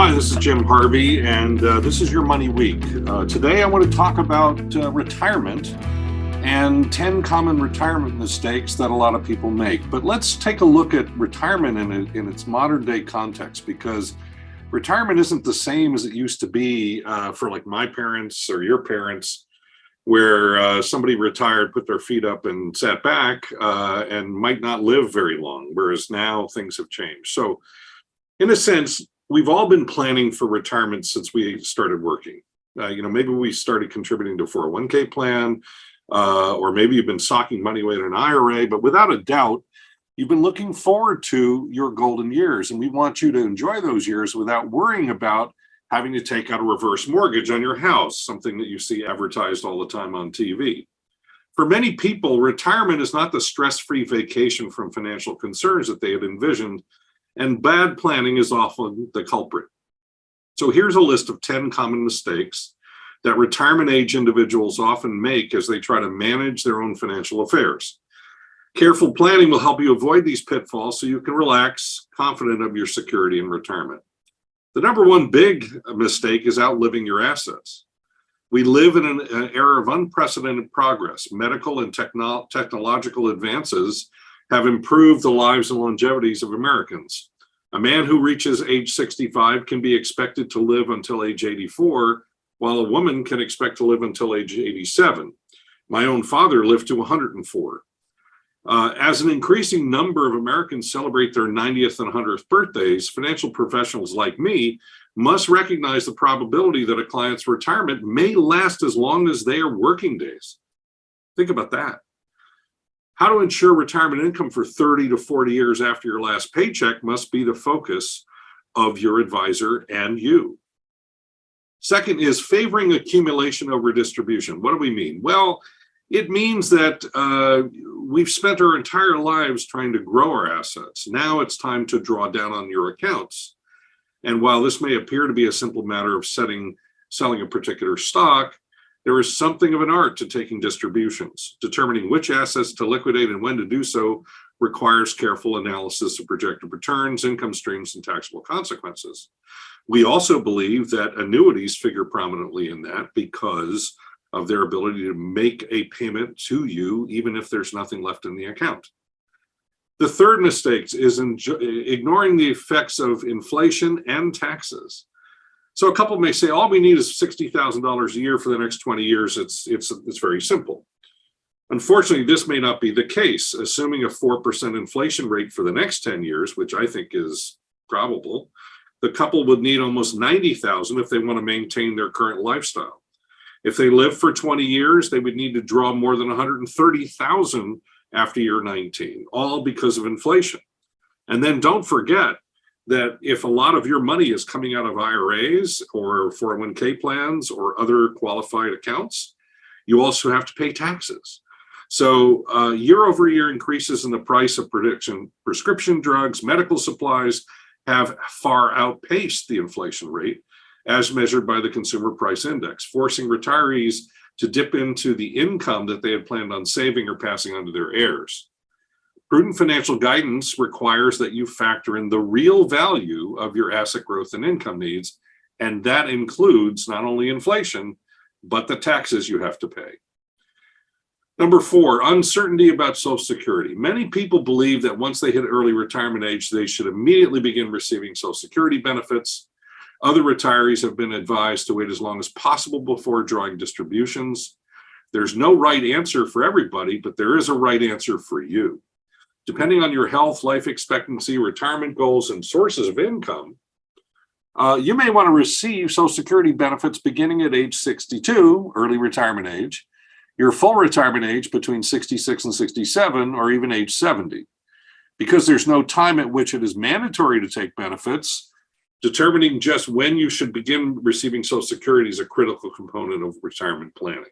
Hi, this is Jim Harvey, and this is your Money Week. Today, I want to talk about retirement and 10 common retirement mistakes that a lot of people make. But let's take a look at retirement in its modern day context, because retirement isn't the same as it used to be for like my parents or your parents, where somebody retired, put their feet up and sat back and might not live very long, whereas now things have changed. So in a sense, we've all been planning for retirement since we started working. Maybe we started contributing to a 401k plan, or maybe you've been socking money away in an IRA, but without a doubt, you've been looking forward to your golden years, and we want you to enjoy those years without worrying about having to take out a reverse mortgage on your house, something that you see advertised all the time on TV. For many people, retirement is not the stress-free vacation from financial concerns that they had envisioned, and bad planning is often the culprit. So here's a list of 10 common mistakes that retirement age individuals often make as they try to manage their own financial affairs. Careful planning will help you avoid these pitfalls so you can relax, confident of your security in retirement. The number one big mistake is outliving your assets. We live in an era of unprecedented progress. Medical and technological advances have improved the lives and longevities of Americans. A man who reaches age 65 can be expected to live until age 84, while a woman can expect to live until age 87. My own father lived to 104. As an increasing number of Americans celebrate their 90th and 100th birthdays, financial professionals like me must recognize the probability that a client's retirement may last as long as their working days. Think about that. How to ensure retirement income for 30 to 40 years after your last paycheck must be the focus of your advisor and you. Second is favoring accumulation over distribution. What do we mean? Well, it means that we've spent our entire lives trying to grow our assets. Now it's time to draw down on your accounts. And while this may appear to be a simple matter of selling a particular stock, there is something of an art to taking distributions. Determining which assets to liquidate and when to do so requires careful analysis of projected returns, income streams, and taxable consequences. We also believe that annuities figure prominently in that because of their ability to make a payment to you, even if there's nothing left in the account. The third mistake is ignoring the effects of inflation and taxes. So a couple may say, all we need is $60,000 a year for the next 20 years. It's very simple. Unfortunately, this may not be the case. Assuming a 4% inflation rate for the next 10 years, which I think is probable, the couple would need almost $90,000 if they want to maintain their current lifestyle. If they live for 20 years, they would need to draw more than $130,000 after year 19, all because of inflation. And then don't forget that if a lot of your money is coming out of IRAs or 401k plans or other qualified accounts, you also have to pay taxes. So year over year increases in the price of prescription drugs, medical supplies have far outpaced the inflation rate as measured by the Consumer Price Index, forcing retirees to dip into the income that they had planned on saving or passing on to their heirs. Prudent financial guidance requires that you factor in the real value of your asset growth and income needs, and that includes not only inflation, but the taxes you have to pay. Number 4, uncertainty about Social Security. Many people believe that once they hit early retirement age, they should immediately begin receiving Social Security benefits. Other retirees have been advised to wait as long as possible before drawing distributions. There's no right answer for everybody, but there is a right answer for you. Depending on your health, life expectancy, retirement goals, and sources of income, you may want to receive Social Security benefits beginning at age 62, early retirement age, your full retirement age between 66 and 67, or even age 70. Because there's no time at which it is mandatory to take benefits, determining just when you should begin receiving Social Security is a critical component of retirement planning.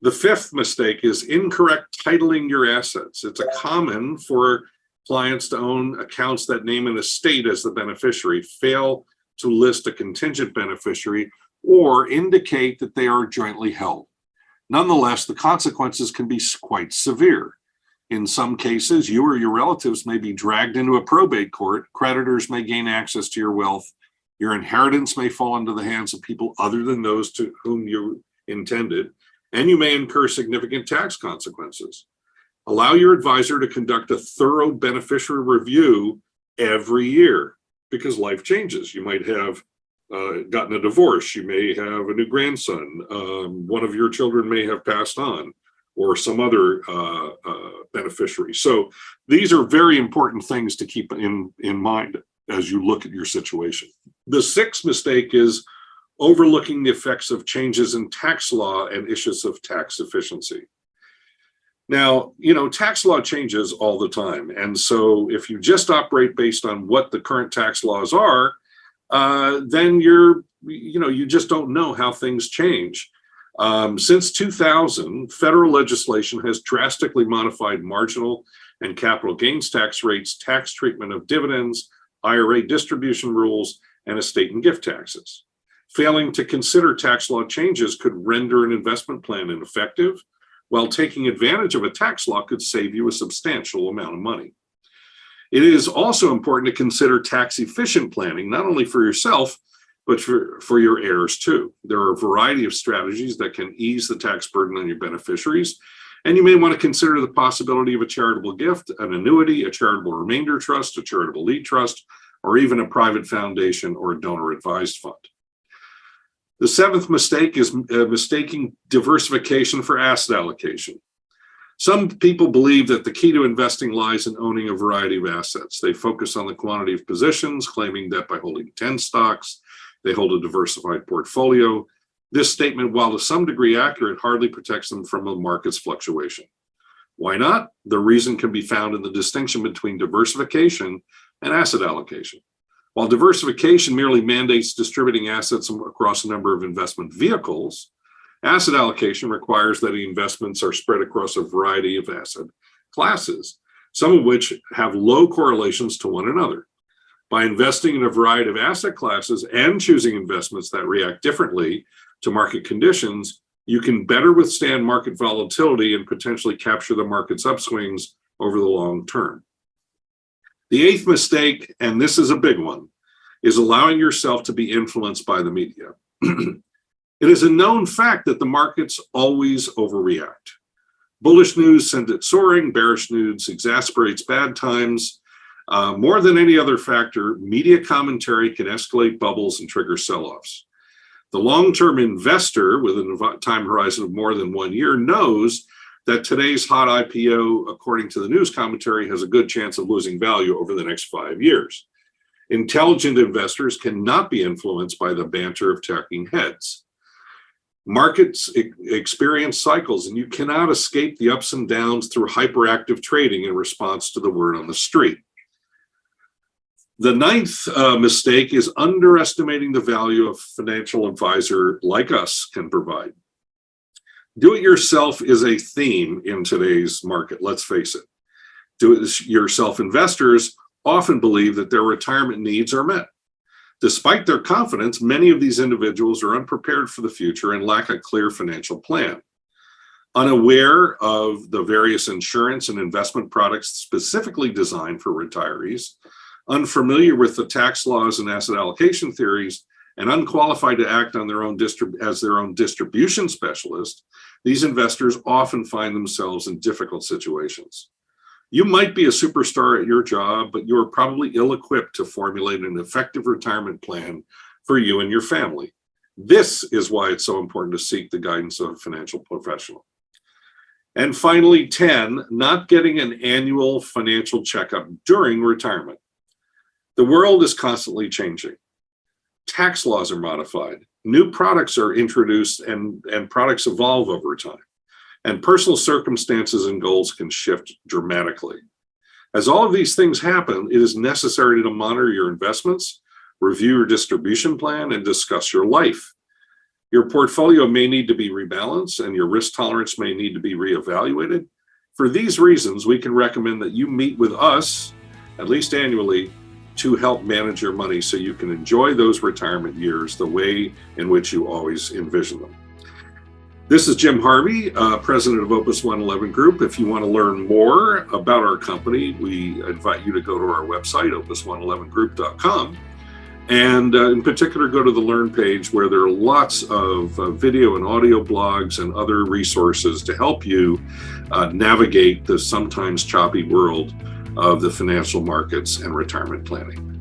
The 5th mistake is incorrect titling your assets. It's a common for clients to own accounts that name an estate as the beneficiary, fail to list a contingent beneficiary, or indicate that they are jointly held. Nonetheless, the consequences can be quite severe. In some cases, you or your relatives may be dragged into a probate court. Creditors may gain access to your wealth. Your inheritance may fall into the hands of people other than those to whom you intended, and you may incur significant tax consequences. Allow your advisor to conduct a thorough beneficiary review every year because life changes. You might have gotten a divorce. You may have a new grandson. One of your children may have passed on, or some other beneficiary. So these are very important things to keep in mind as you look at your situation. The sixth mistake is overlooking the effects of changes in tax law and issues of tax efficiency. Now, tax law changes all the time. And so if you just operate based on what the current tax laws are, then you just don't know how things change. Since 2000, federal legislation has drastically modified marginal and capital gains tax rates, tax treatment of dividends, IRA distribution rules, and estate and gift taxes. Failing to consider tax law changes could render an investment plan ineffective, while taking advantage of a tax law could save you a substantial amount of money. It is also important to consider tax efficient planning, not only for yourself, but for your heirs too. There are a variety of strategies that can ease the tax burden on your beneficiaries, and you may want to consider the possibility of a charitable gift, an annuity, a charitable remainder trust, a charitable lead trust, or even a private foundation or a donor advised fund. The seventh mistake is mistaking diversification for asset allocation. Some people believe that the key to investing lies in owning a variety of assets. They focus on the quantity of positions, claiming that by holding 10 stocks, they hold a diversified portfolio. This statement, while to some degree accurate, hardly protects them from the market's fluctuation. Why not? The reason can be found in the distinction between diversification and asset allocation. While diversification merely mandates distributing assets across a number of investment vehicles, asset allocation requires that the investments are spread across a variety of asset classes, some of which have low correlations to one another. By investing in a variety of asset classes and choosing investments that react differently to market conditions, you can better withstand market volatility and potentially capture the market's upswings over the long term. The eighth mistake, and this is a big one, is allowing yourself to be influenced by the media. It is a known fact that the markets always overreact. Bullish news sends it soaring, bearish news exasperates bad times. More than any other factor, media commentary can escalate bubbles and trigger sell-offs. The long-term investor with a time horizon of more than 1 year knows that today's hot IPO, according to the news commentary, has a good chance of losing value over the next 5 years. Intelligent investors cannot be influenced by the banter of talking heads. Markets experience cycles, and you cannot escape the ups and downs through hyperactive trading in response to the word on the street. The ninth mistake is underestimating the value a financial advisor like us can provide. Do-it-yourself is a theme in today's market, let's face it. Do-it-yourself investors often believe that their retirement needs are met. Despite their confidence, many of these individuals are unprepared for the future and lack a clear financial plan. Unaware of the various insurance and investment products specifically designed for retirees, unfamiliar with the tax laws and asset allocation theories, and unqualified to act on their own as their own distribution specialist, these investors often find themselves in difficult situations. You might be a superstar at your job, but you are probably ill-equipped to formulate an effective retirement plan for you and your family. This is why it's so important to seek the guidance of a financial professional. And finally, 10, not getting an annual financial checkup during retirement. The world is constantly changing. Tax laws are modified. New products are introduced and products evolve over time. And personal circumstances and goals can shift dramatically. As all of these things happen, it is necessary to monitor your investments, review your distribution plan, and discuss your life. Your portfolio may need to be rebalanced, and your risk tolerance may need to be reevaluated. For these reasons, we can recommend that you meet with us, at least annually, to help manage your money so you can enjoy those retirement years the way in which you always envision them. This is Jim Harvey, president of Opus 111 Group. If you want to learn more about our company, we invite you to go to our website, opus111group.com. And in particular, go to the Learn page where there are lots of video and audio blogs and other resources to help you navigate the sometimes choppy world of the financial markets and retirement planning.